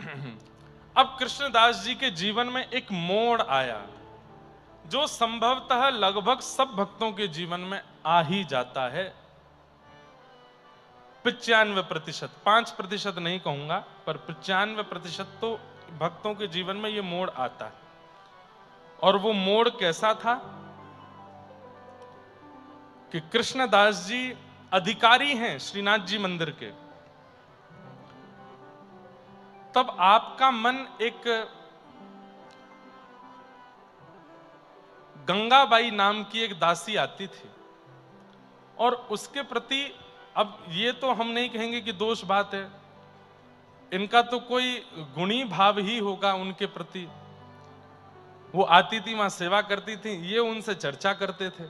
अब कृष्णदास जी के जीवन में एक मोड़ आया जो संभवतः लगभग सब भक्तों के जीवन में आ ही जाता है। 95%, 5% नहीं कहूंगा, पर 95% तो भक्तों के जीवन में यह मोड़ आता है। और वो मोड़ कैसा था कि कृष्णदास जी अधिकारी हैं श्रीनाथ जी मंदिर के। तब आपका मन एक गंगाबाई नाम की एक दासी आती थी और उसके प्रति, अब ये तो हम नहीं कहेंगे कि दोष बात है, इनका तो कोई गुणी भाव ही होगा उनके प्रति। वो आती थी, वहां सेवा करती थी, ये उनसे चर्चा करते थे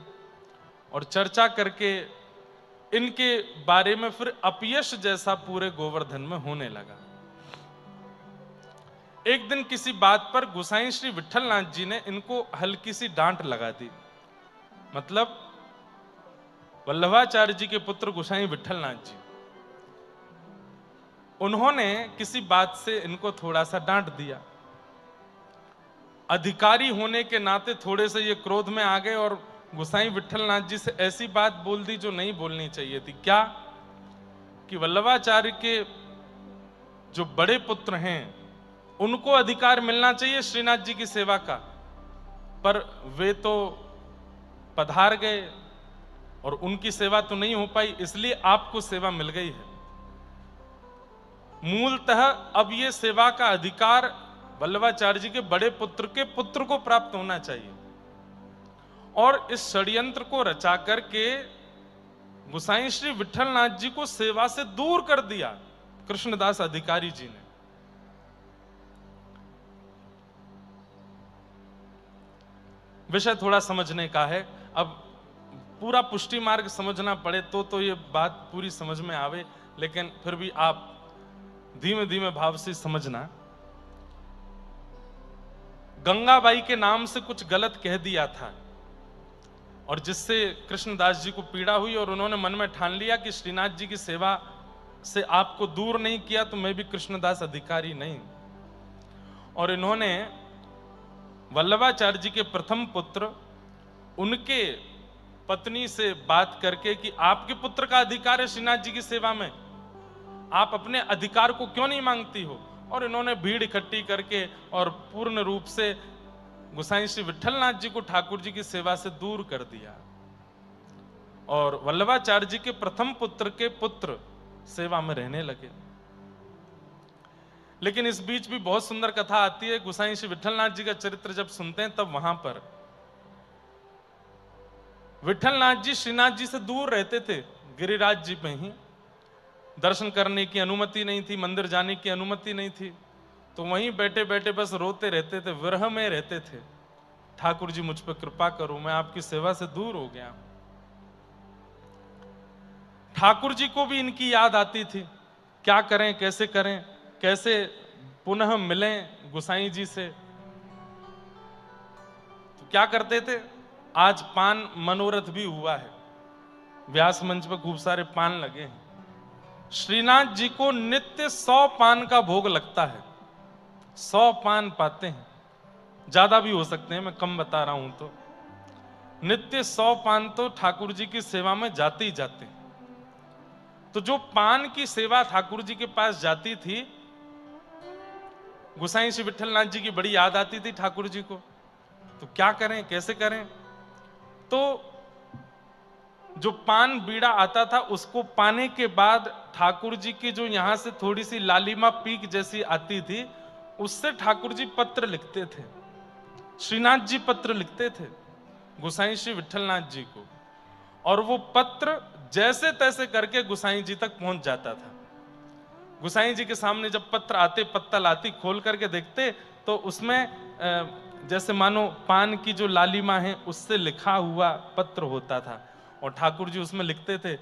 और चर्चा करके इनके बारे में फिर अपयश जैसा पूरे गोवर्धन में होने लगा। एक दिन किसी बात पर गोसाई श्री विठलनाथ जी ने इनको हल्की सी डांट लगा दी। मतलब वल्लभाचार्य जी के पुत्र गोसाई विठलनाथ जी, उन्होंने किसी बात से इनको थोड़ा सा डांट दिया। अधिकारी होने के नाते थोड़े से ये क्रोध में आ गए और गोसाई विठलनाथ जी से ऐसी बात बोल दी जो नहीं बोलनी चाहिए थी। क्या कि वल्लभाचार्य के जो बड़े पुत्र हैं उनको अधिकार मिलना चाहिए श्रीनाथ जी की सेवा का, पर वे तो पधार गए और उनकी सेवा तो नहीं हो पाई, इसलिए आपको सेवा मिल गई है। मूलतः अब ये सेवा का अधिकार वल्लभाचार्य जी के बड़े पुत्र के पुत्र को प्राप्त होना चाहिए। और इस षड्यंत्र को रचा करके गोसाई श्री विठलनाथ जी को सेवा से दूर कर दिया कृष्णदास अधिकारी जी ने। विषय थोड़ा समझने का है, अब पूरा पुष्टि मार्ग समझना पड़े तो ये बात पूरी समझ में आवे, लेकिन फिर भी आप धीमे धीमे भाव से समझना। गंगाबाई के नाम से कुछ गलत कह दिया था और जिससे कृष्णदास जी को पीड़ा हुई और उन्होंने मन में ठान लिया कि श्रीनाथ जी की सेवा से आपको दूर नहीं किया तो मैं भी कृष्णदास अधिकारी नहीं। और इन्होंने वल्लभाचार्य जी के प्रथम पुत्र उनके पत्नी से बात करके कि आपके पुत्र का अधिकार है श्रीनाथ जी की सेवा में, आप अपने अधिकार को क्यों नहीं मांगती हो। और इन्होंने भीड़ इकट्ठी करके और पूर्ण रूप से गोसाई श्री विठलनाथ जी को ठाकुर जी की सेवा से दूर कर दिया और वल्लभाचार्य जी के प्रथम पुत्र के पुत्र सेवा में रहने लगे। लेकिन इस बीच भी बहुत सुंदर कथा आती है। गोसाई श्री विठलनाथ जी का चरित्र जब सुनते हैं तब वहां पर विठलनाथ जी श्रीनाथ जी से दूर रहते थे, गिरिराज जी पे ही। दर्शन करने की अनुमति नहीं थी, मंदिर जाने की अनुमति नहीं थी, तो वहीं बैठे बैठे बस रोते रहते थे, विरह में रहते थे। ठाकुर जी मुझ पर कृपा करो, मैं आपकी सेवा से दूर हो गया। ठाकुर जी को भी इनकी याद आती थी, क्या करें, कैसे पुनः मिलें गोसाई जी से। तो क्या करते थे, आज पान मनोरथ भी हुआ है, व्यास मंच पर खूब सारे पान लगे हैं। श्रीनाथ जी को नित्य 100 पान का भोग लगता है, 100 पान पाते हैं, ज्यादा भी हो सकते हैं, मैं कम बता रहा हूं। तो नित्य 100 पान तो ठाकुर जी की सेवा में जाते ही जाते हैं। तो जो पान की सेवा ठाकुर जी के पास जाती थी, गोसाई श्री विठलनाथ जी की बड़ी याद आती थी ठाकुर जी को। तो क्या करें, कैसे करें। तो जो पान बीड़ा आता था उसको पाने के बाद ठाकुर जी की जो यहां से थोड़ी सी लालिमा पीक जैसी आती थी, उससे ठाकुर जी पत्र लिखते थे, श्रीनाथ जी पत्र लिखते थे गोसाई श्री विठलनाथ जी को। और वो पत्र जैसे तैसे करके गोसाई जी तक पहुंच जाता था। गोसाई जी के सामने जब पत्र आते, पत्तल आती, खोल करके देखते तो उसमें जैसे मानो पान की जो लालिमा है उससे लिखा हुआ पत्र होता था। और ठाकुर जी उसमें लिखते थे,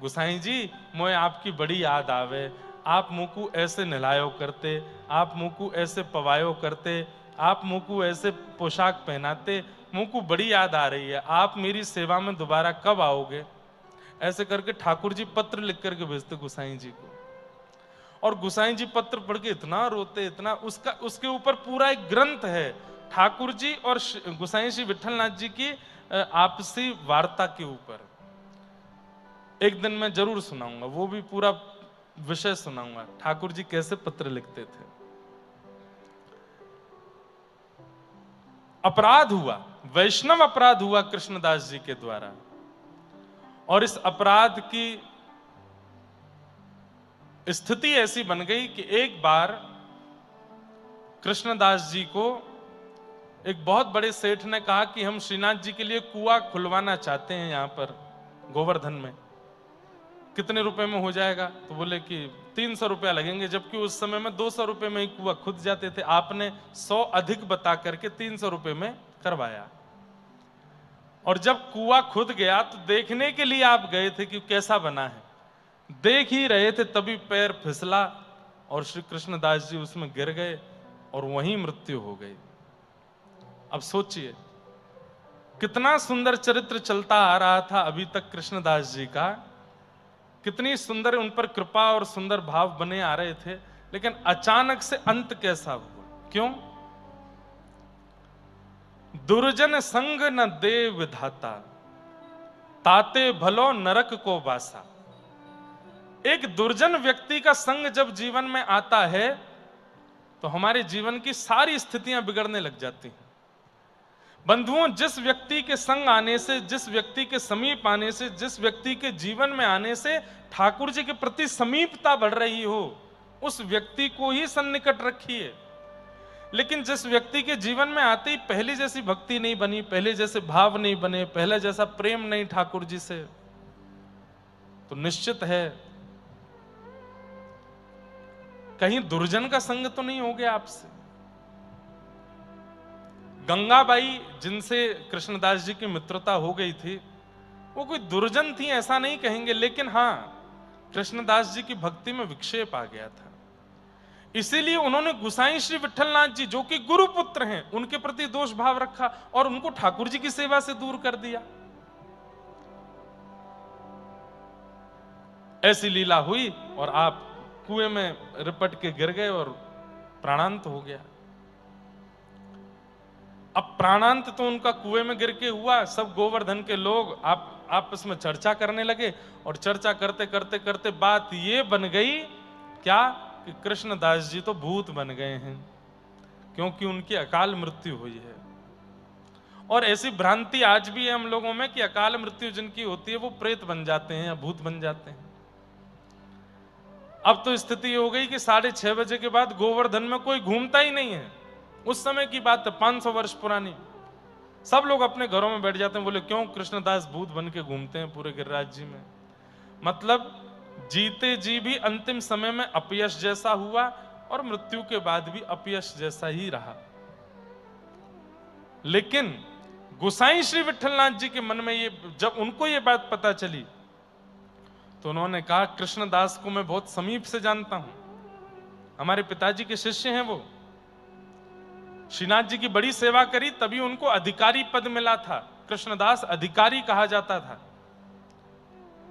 गोसाई जी मोए आपकी बड़ी याद आवे, आप मुकु ऐसे नहलायो करते, आप मुकु ऐसे पवायो करते, आप मुकु ऐसे पोशाक पहनाते, मुकु बड़ी याद आ रही है, आप मेरी सेवा में दोबारा कब आओगे। ऐसे करके ठाकुर जी पत्र लिख करके भेजते गोसाई जी को। और गोसाई जी पत्र पढ़ के इतना रोते, इतना, उसके ऊपर पूरा एक ग्रंथ है ठाकुर जी और गोसाई श्री विठलनाथ जी की आपसी वार्ता के ऊपर। एक दिन मैं जरूर सुनाऊंगा, वो भी पूरा विषय सुनाऊंगा, ठाकुर जी कैसे पत्र लिखते थे। अपराध हुआ, वैष्णव अपराध हुआ कृष्णदास जी के द्वारा, और इस अपराध की स्थिति ऐसी बन गई कि एक बार कृष्णदास जी को एक बहुत बड़े सेठ ने कहा कि हम श्रीनाथ जी के लिए कुआं खुलवाना चाहते हैं यहां पर गोवर्धन में, कितने रुपए में हो जाएगा? तो बोले कि 300 रुपया लगेंगे, जबकि उस समय में 200 रुपए में ही कुआं खुद जाते थे। आपने 100 अधिक बता करके 300 रुपए में करवाया, और जब कुआं खुद गया तो देखने के लिए आप गए थे कि कैसा बना है, देख ही रहे थे, तभी पैर फिसला और श्री कृष्णदास जी उसमें गिर गए और वहीं मृत्यु हो गई। अब सोचिए कितना सुंदर चरित्र चलता आ रहा था अभी तक कृष्णदास जी का, कितनी सुंदर उन पर कृपा और सुंदर भाव बने आ रहे थे, लेकिन अचानक से अंत कैसा हुआ? क्यों? दुर्जन संग न दे विधाता, ताते भलो नरक को वासा। एक दुर्जन व्यक्ति का संग जब जीवन में आता है तो हमारे जीवन की सारी स्थितियां बिगड़ने लग जाती हैं। बंधुओं, जिस व्यक्ति के संग आने से, जिस व्यक्ति के समीप आने से, जिस व्यक्ति के जीवन में आने से ठाकुर जी के प्रति समीपता बढ़ रही हो, उस व्यक्ति को ही सन्निकट रखिए। लेकिन जिस व्यक्ति के जीवन में आते ही पहले जैसी भक्ति नहीं बनी, पहले जैसे भाव नहीं बने, पहले जैसा प्रेम नहीं ठाकुर जी से, तो निश्चित है कहीं दुर्जन का संग तो नहीं हो गया आपसे। गंगाबाई, जिनसे कृष्णदास जी की मित्रता हो गई थी, वो कोई दुर्जन थी ऐसा नहीं कहेंगे, लेकिन हां, कृष्णदास जी की भक्ति में विक्षेप आ गया था। इसीलिए उन्होंने गोसाई श्री विठलनाथ जी, जो कि गुरुपुत्र हैं, उनके प्रति दोष भाव रखा और उनको ठाकुर जी की सेवा से दूर कर दिया। ऐसी लीला हुई और आप कुएं में रिपट के गिर गए और प्राणांत हो गया। अब प्राणांत तो उनका कुएं में गिर के हुआ, सब गोवर्धन के लोग आपस में चर्चा करने लगे, और चर्चा करते करते करते बात ये बन गई क्या कि कृष्णदास जी तो भूत बन गए हैं, क्योंकि उनकी अकाल मृत्यु हुई है। और ऐसी भ्रांति आज भी है हम लोगों में कि अकाल मृत्यु जिनकी होती है वो प्रेत बन जाते हैं या भूत बन जाते हैं। अब तो स्थिति हो गई कि 6:30 बजे के बाद गोवर्धन में कोई घूमता ही नहीं है। उस समय की बात है, 500 वर्ष पुरानी। सब लोग अपने घरों में बैठ जाते हैं। बोले क्यों? कृष्णदास भूत बन के घूमते हैं पूरे गिरिराज जी में। मतलब जीते जी भी अंतिम समय में अपयश जैसा हुआ और मृत्यु के बाद भी अपयश जैसा ही रहा। लेकिन गोसाई श्री विठलनाथ जी के मन में ये, जब उनको ये बात पता चली तो उन्होंने कहा, कृष्णदास को मैं बहुत समीप से जानता हूं, हमारे पिताजी के शिष्य हैं वो। श्रीनाथ जी की बड़ी सेवा करी, तभी उनको अधिकारी पद मिला था। कृष्णदास अधिकारी कहा जाता था।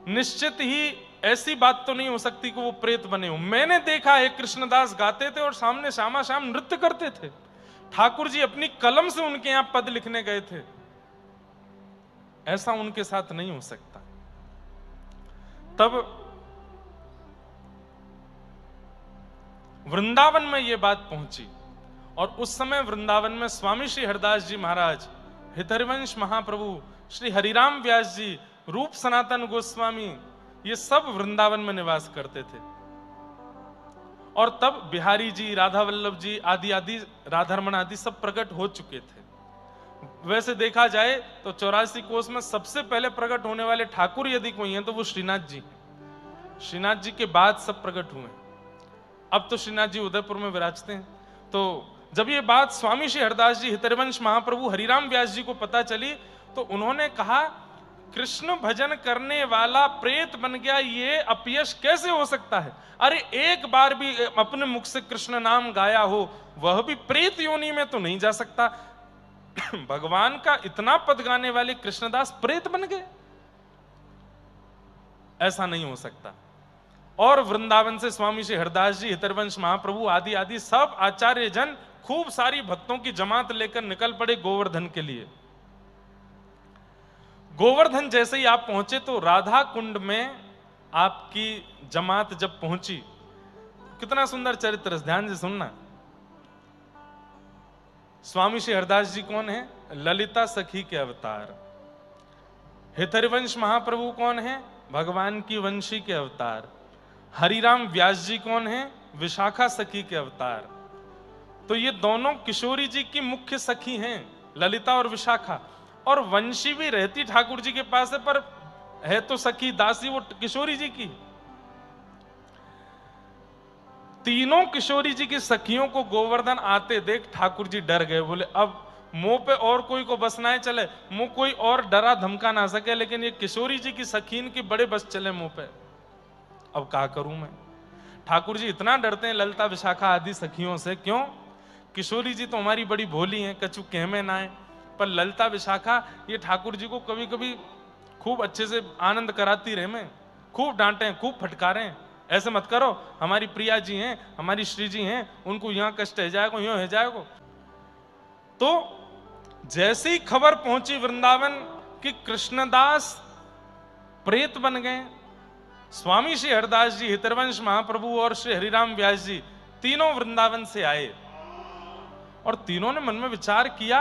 निश्चित ही ऐसी बात तो नहीं हो सकती कि वो प्रेत बने हो। मैंने देखा है कृष्णदास गाते थे और सामने शामा शाम नृत्य करते थे। ठाकुर जी अपनी कलम से उनके यहां पद लिखने गए थे। ऐसा उनके साथ नहीं हो सकता। तब वृंदावन में यह बात पहुंची और उस समय वृंदावन में स्वामी श्री हरिदास जी महाराज, हितहरिवंश महाप्रभु, श्री हरिराम व्यास जी, रूप सनातन गोस्वामी, ये सब वृंदावन में निवास करते थे। और तब बिहारी जी, राधा वल्लभ जी आदि आदि, राधारमण आदि सब प्रकट हो चुके थे। वैसे देखा जाए तो 84 कोस में सबसे पहले प्रकट होने वाले ठाकुर यदि कोई हैं तो वो श्रीनाथ जी हैं। श्रीनाथ जी के बाद सब प्रकट हुए। अब तो श्रीनाथ जी उदयपुर में विराजते हैं। तो जब ये बात स्वामी श्री हरिदास जी, हितहरिवंश महाप्रभु, हरिराम व्यास जी को पता चली तो उन्होंने कहा, कृष्ण भजन करने वाला प्रेत बन गया, ये अपयश कैसे हो सकता है? अरे एक बार भी अपने मुख से कृष्ण नाम गाया हो, वह भी प्रेत योनि में तो नहीं जा सकता। भगवान का इतना पद गाने वाले कृष्णदास प्रेत बन गए? ऐसा नहीं हो सकता। और वृंदावन से स्वामी श्री हरदास जी, हितरवंश महाप्रभु आदि आदि सब आचार्य जन खूब सारी भक्तों की जमात लेकर निकल पड़े गोवर्धन के लिए। गोवर्धन जैसे ही आप पहुंचे तो राधा कुंड में आपकी जमात जब पहुंची, कितना सुंदर चरित्र, ध्यान से सुनना। स्वामी श्री हरदास जी कौन है? ललिता सखी के अवतार। हितरवंश महाप्रभु कौन है? भगवान की वंशी के अवतार। हरिराम व्यास जी कौन है? विशाखा सखी के अवतार। तो ये दोनों किशोरी जी की मुख्य सखी हैं, ललिता और विशाखा। और वंशी भी रहती ठाकुर जी के पास है, पर है तो सखी दासी वो किशोरी जी की। तीनों किशोरी जी की सखियों को गोवर्धन आते देख ठाकुर जी डर गए। बोले अब मुंह पे और कोई को बस ना चले, मुंह कोई और डरा धमका ना सके, लेकिन ये किशोरी जी की सखीन की बड़े बस चले मुंह पे। अब क्या करूं मैं? ठाकुर जी इतना डरते हैं ललिता विशाखा आदि सखियों से। क्यों? किशोरी जी तो हमारी बड़ी भोली हैं, कछु कहमे ना है, पर ललिता विशाखा ये ठाकुर जी को कभी कभी खूब अच्छे से आनंद कराती रहे, में खूब डांटे, खूब फटकारे, ऐसे मत करो, हमारी प्रिया जी हैं, हमारी श्री जी हैं, उनको यहाँ कष्ट है जाएगा, यूं है जाएगा। तो जैसे ही खबर पहुंची वृंदावन कि कृष्णदास प्रेत बन गए, स्वामी श्री हरदास जी, हितरवंश महाप्रभु और श्री हरिराम व्यास जी तीनों वृंदावन से आए और तीनों ने मन में विचार किया,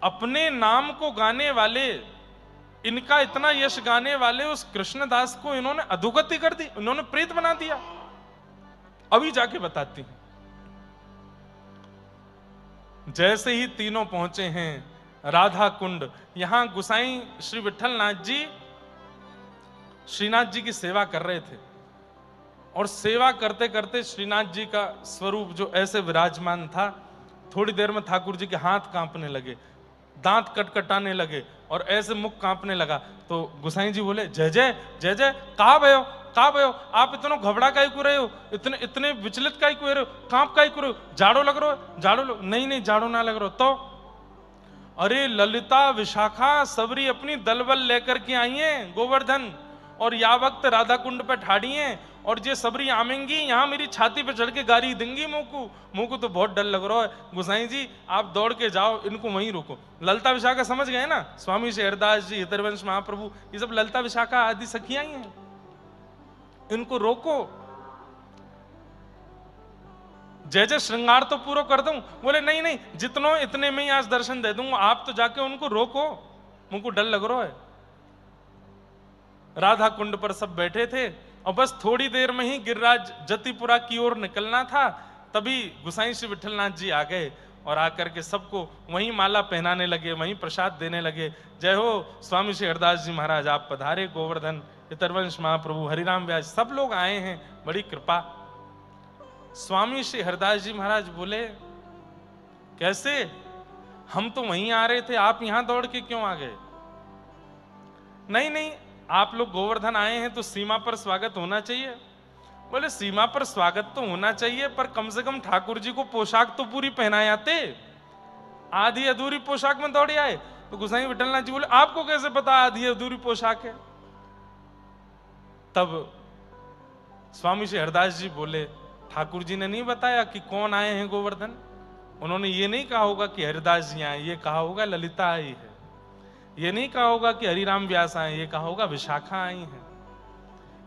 अपने नाम को गाने वाले, इनका इतना यश गाने वाले उस कृष्णदास को इन्होंने अधोगति कर दी, इन्होंने प्रेत बना दिया। अभी जाके बताती हूं। जैसे ही तीनों पहुंचे हैं राधा कुंड, यहां गुसाई श्री विठलनाथ जी श्रीनाथ जी की सेवा कर रहे थे और सेवा करते करते श्रीनाथ जी का स्वरूप जो ऐसे विराजमान था, थोड़ी देर में ठाकुर जी के हाथ कांपने लगे, दांत कटकटाने लगे और ऐसे मुख कांपने लगा। तो गुसाई जी बोले, जय जय जय जय, कहा भयो, आप इतना घबरा काहे को रहे हो, इतने इतने विचलित काहे को रहे हो, कांप काहे को रहे हो, जाड़ो लग रहा हो, नहीं जाड़ो ना लग रहा हो। तो अरे ललिता विशाखा सबरी अपनी दलबल लेकर के आई हैं गोवर्धन, और या वक्त राधा कुंड पे ठाड़ी हैं, और ये सबरी आमेंगी यहाँ मेरी छाती पे चढ़ के गारी देंगी। मुंह को तो बहुत डर लग रहा है, गुसाई जी आप दौड़ के जाओ, इनको वहीं रोको। ललिता विशाखा समझ गए ना, स्वामी श्री हरदास जी, हितरवंश महाप्रभु, ये सब ललिता विशाखा आदि सखियां ही हैं, इनको रोको। जय जय श्रृंगार तो पूरा कर दूं। बोले नहीं जितनों इतने में ही आज दर्शन दे दूंगा, आप तो जाके उनको रोको, मुझको डर लग रहा है। राधा कुंड पर सब बैठे थे और बस थोड़ी देर में ही गिरिराज जतिपुरा की ओर निकलना था, तभी गुसाई श्री विठलनाथ जी आ गए और आकर के सबको वहीं माला पहनाने लगे, वहीं प्रसाद देने लगे। जय हो स्वामी श्री हरदास जी महाराज, आप पधारे गोवर्धन, हितरवंश महाप्रभु, हरिराम व्यास, सब लोग आए हैं, बड़ी कृपा। स्वामी श्री हरदास जी महाराज बोले, कैसे, हम तो वहीं आ रहे थे, आप यहां दौड़ के क्यों आ गए? नहीं आप लोग गोवर्धन आए हैं तो सीमा पर स्वागत होना चाहिए। बोले सीमा पर स्वागत तो होना चाहिए, पर कम से कम ठाकुर जी को पोशाक तो पूरी पहनाए आते, आधी अधूरी पोशाक में दौड़े आए। तो गुसाई विठलनाथ जी बोले, आपको कैसे पता आधी अधूरी पोशाक है? तब स्वामी श्री हरदास जी बोले, ठाकुर जी ने नहीं बताया कि कौन आए हैं गोवर्धन, उन्होंने ये नहीं कहा होगा कि हरिदास जी आए, ये कहा होगा ललिता आई है, ये नहीं कहा होगा कि हरिराम व्यास आए, ये कहा होगा विशाखा आई है।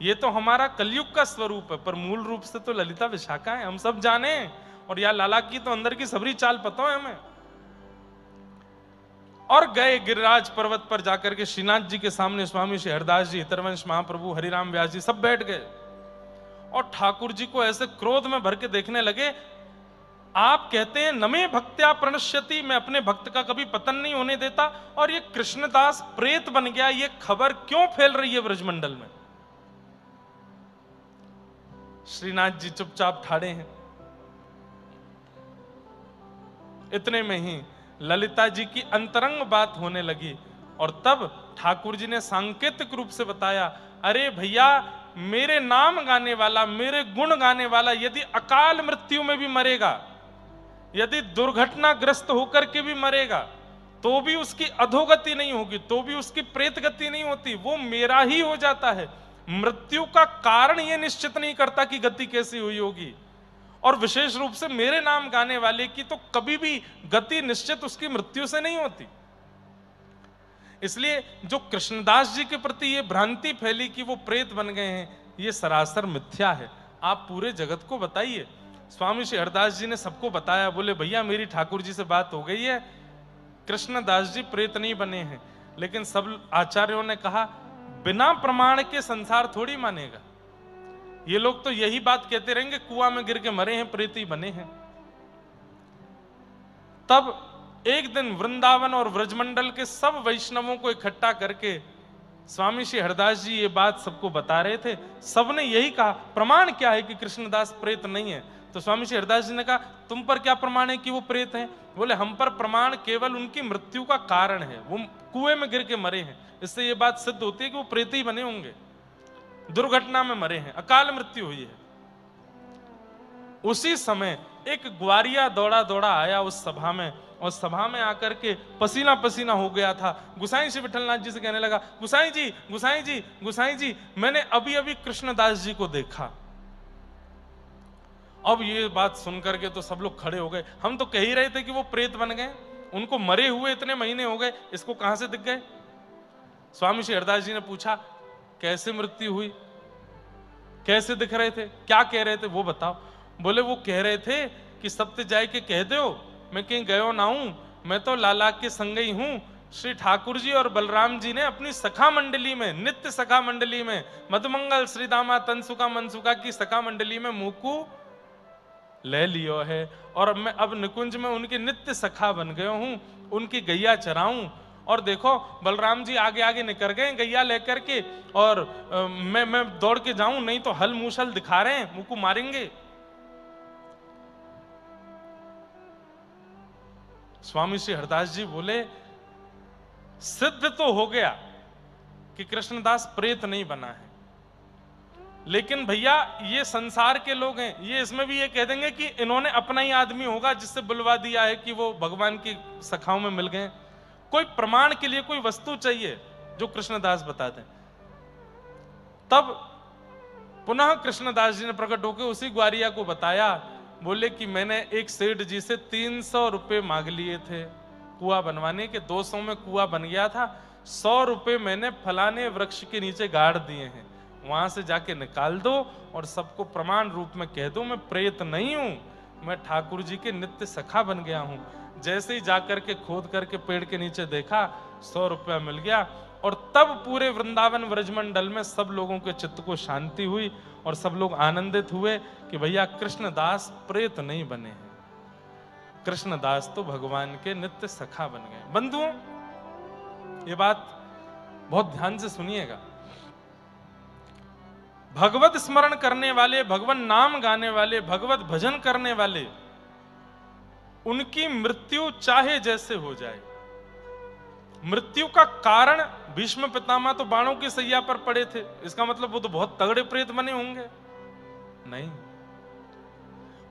ये तो हमारा कलयुग का स्वरूप है, पर मूल रूप से तो ललिता विशाखा है, हम सब जाने। और या लाला की तो अंदर की सबरी चाल पता है हमें। और गए गिरिराज पर्वत पर जाकर के श्रीनाथ जी के सामने स्वामी श्री हरदास जी, हितरवंश महाप्रभु, हरिराम व्यास जी सब बैठ गए और ठाकुर जी को ऐसे क्रोध में भर के देखने लगे। आप कहते हैं नमे भक्त्या प्रणश्यति, मैं अपने भक्त का कभी पतन नहीं होने देता, और ये कृष्णदास प्रेत बन गया, ये खबर क्यों फैल रही है ब्रजमंडल में? श्रीनाथ जी चुपचाप ठाड़े हैं। इतने में ही ललिता जी की अंतरंग बात होने लगी और तब ठाकुर जी ने सांकेतिक रूप से बताया, अरे भैया मेरे नाम गाने वाला, मेरे गुण गाने वाला यदि अकाल मृत्यु में भी मरेगा, यदि दुर्घटनाग्रस्त होकर के भी मरेगा, तो भी उसकी अधोगति नहीं होगी, तो भी उसकी प्रेत गति नहीं होती, वो मेरा ही हो जाता है। मृत्यु का कारण यह निश्चित नहीं करता कि गति कैसी हुई होगी। और विशेष रूप से मेरे नाम गाने वाले की तो कभी भी गति निश्चित उसकी मृत्यु से नहीं होती। इसलिए जो कृष्णदास जी के प्रति ये भ्रांति फैली कि वो प्रेत बन गए हैं, ये सरासर मिथ्या है। आप पूरे जगत को बताइए। स्वामी श्री हरदास जी ने सबको बताया, बोले भैया मेरी ठाकुर जी से बात हो गई है, कृष्णदास जी प्रेत नहीं बने हैं। लेकिन सब आचार्यों ने कहा बिना प्रमाण के संसार थोड़ी मानेगा। ये लोग तो यही बात कहते रहेंगे कुआं में गिर के मरे हैं, प्रेत ही बने हैं। तब एक दिन वृंदावन और व्रजमंडल के सब वैष्णवों को इकट्ठा करके स्वामी श्री हरदास जी ये बात सबको बता रहे थे। सबने यही कहा प्रमाण क्या है कि कृष्णदास प्रेत नहीं है। तो स्वामी श्री हरदास जी ने कहा तुम पर क्या प्रमाण है कि वो प्रेत हैं? बोले हम पर प्रमाण केवल उनकी मृत्यु का कारण है, वो कुएं में गिर के मरे हैं। इससे ये बात सिद्ध होती है कि वो प्रेत ही बने होंगे, दुर्घटना में मरे हैं, अकाल मृत्यु हुई है। उसी समय एक ग्वारिया दौड़ा दौड़ा आया उस सभा में, और सभा में आकर के पसीना पसीना हो गया था। गुसाई श्री विठलनाथ जी से कहने लगा गुसाई जी गुसाई जी गुसाई जी, मैंने अभी अभी कृष्णदास जी को देखा। अब ये बात सुनकर के तो सब लोग खड़े हो गए। हम तो कह ही रहे थे कि वो प्रेत बन गए, उनको मरे हुए इतने महीने हो गए, इसको कहां से दिख गए? स्वामी श्री हरदास जी ने पूछा कैसे मृत्यु हुई, कैसे दिख रहे थे, क्या कह रहे थे वो बताओ। बोले वो कह रहे थे कि सबसे जाए के कह दो मैं कहीं गयो ना हूं, मैं तो लाला के संग ही हूं। श्री ठाकुर जी और बलराम जी ने अपनी सखा मंडली में, नित्य सखा मंडली में, मधुमंगल श्रीदामा तनसुका मनसुका की सखा मंडली में मुकु ले लियो है, और मैं अब निकुंज में उनके नित्य सखा बन गयो हूं, उनकी गैया चराऊं। और देखो बलराम जी आगे आगे निकल गए गैया लेकर के, और मैं दौड़ के जाऊं, नहीं तो हल मूसल दिखा रहे हैं, मुकु मारेंगे। स्वामी श्री हरदास जी बोले सिद्ध तो हो गया कि कृष्णदास प्रेत नहीं बना है, लेकिन भैया ये संसार के लोग हैं, ये इसमें भी ये कह देंगे कि इन्होंने अपना ही आदमी होगा जिससे बुलवा दिया है कि वो भगवान की सखाओं में मिल गए। कोई प्रमाण के लिए कोई वस्तु चाहिए जो कृष्णदास बताते हैं। तब पुनः कृष्णदास जी ने प्रकट होकर उसी ग्वारिया को बताया। बोले कि मैंने एक सेठ जी से 300 रुपए मांग लिए थे कुआं बनवाने के, 200 में कुआं बन गया था, 100 रुपए मैंने फलाने वृक्ष के नीचे गाड़ दिए हैं, वहां से जाके निकाल दो और सबको प्रमाण रूप में कह दो मैं प्रेत नहीं हूं, मैं ठाकुर जी के नित्य सखा बन गया हूं। जैसे ही जाकर के खोद करके पेड़ के नीचे देखा 100 रुपया मिल गया, और तब पूरे वृंदावन व्रजमंडल में सब लोगों के चित्त को शांति हुई और सब लोग आनंदित हुए कि भैया कृष्णदास प्रेत नहीं बने हैं, कृष्णदास तो भगवान के नित्य सखा बन गए। बंधुओं ये बात बहुत ध्यान से सुनिएगा। भगवत स्मरण करने वाले, भगवान नाम गाने वाले, भगवत भजन करने वाले, उनकी मृत्यु चाहे जैसे हो जाए, मृत्यु का कारण भीष्म पितामह तो बाणों की सैया पर पड़े थे, इसका मतलब वो तो बहुत तगड़े प्रेत बने होंगे? नहीं।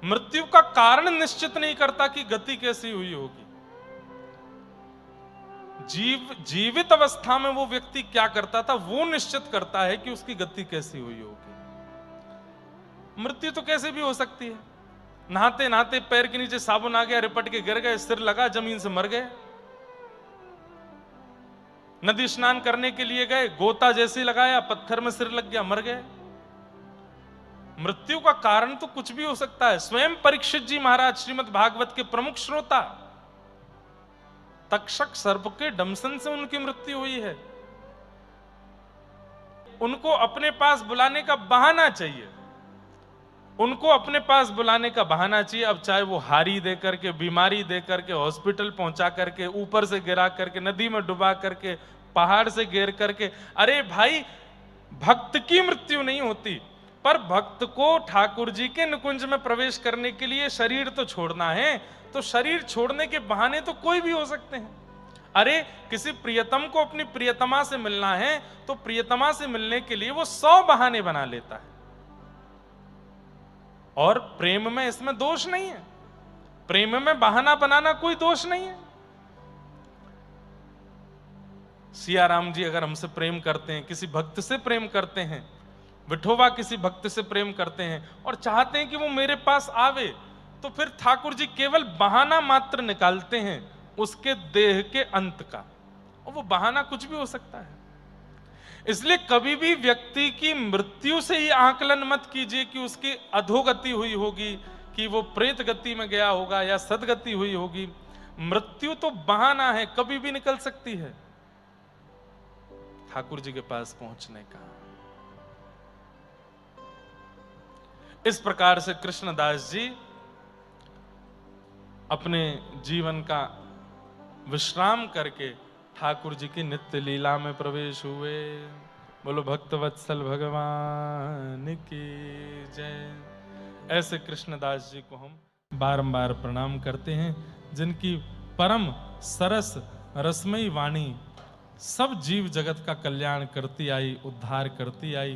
मृत्यु का कारण निश्चित नहीं करता कि गति कैसी हुई होगी। जीवित अवस्था में वो व्यक्ति क्या करता था वो निश्चित करता है कि उसकी गति कैसी हुई होगी। मृत्यु तो कैसे भी हो सकती है, नहाते नहाते पैर के नीचे साबुन आ गया, रिपट के गिर गए, सिर लगा, जमीन से मर गए। नदी स्नान करने के लिए गए, गोता जैसे लगाया, पत्थर में सिर लग गया, मर गए। मृत्यु का कारण तो कुछ भी हो सकता है। स्वयं परीक्षित जी महाराज श्रीमद् भागवत के प्रमुख श्रोता, तक्षक सर्प के डंसन से उनकी मृत्यु हुई है। उनको अपने पास बुलाने का बहाना चाहिए, उनको अपने पास बुलाने का बहाना चाहिए। अब चाहे वो हारी दे करके, बीमारी दे करके, हॉस्पिटल पहुंचा करके, ऊपर से गिरा करके, नदी में डुबा करके, पहाड़ से गिर करके, अरे भाई भक्त की मृत्यु नहीं होती, पर भक्त को ठाकुर जी के निकुंज में प्रवेश करने के लिए शरीर तो छोड़ना है, तो शरीर छोड़ने के बहाने तो कोई भी हो सकते हैं। अरे किसी प्रियतम को अपनी प्रियतमा से मिलना है तो प्रियतमा से मिलने के लिए वो 100 बहाने बना लेता है, और प्रेम में इसमें दोष नहीं है। प्रेम में बहाना बनाना कोई दोष नहीं है। सिया राम जी अगर हमसे प्रेम करते हैं, किसी भक्त से प्रेम करते हैं, विठोबा किसी भक्त से प्रेम करते हैं और चाहते हैं कि वो मेरे पास आवे, तो फिर ठाकुर जी केवल बहाना मात्र निकालते हैं उसके देह के अंत का, और वो बहाना कुछ भी हो सकता है। इसलिए कभी भी व्यक्ति की मृत्यु से ही आकलन मत कीजिए कि उसकी अधोगति हुई होगी, कि वो प्रेत गति में गया होगा या सदगति हुई होगी। मृत्यु तो बहाना है, कभी भी निकल सकती है ठाकुर जी के पास पहुंचने का। इस प्रकार से कृष्णदास जी अपने जीवन का विश्राम करके ठाकुर जी की नित्य लीला में प्रवेश हुए। बोलो भक्त वत्सल भगवान की जय। ऐसे कृष्णदास जी को हम बारंबार प्रणाम करते हैं, जिनकी परम सरस रसमयी वाणी सब जीव जगत का कल्याण करती आई, उद्धार करती आई।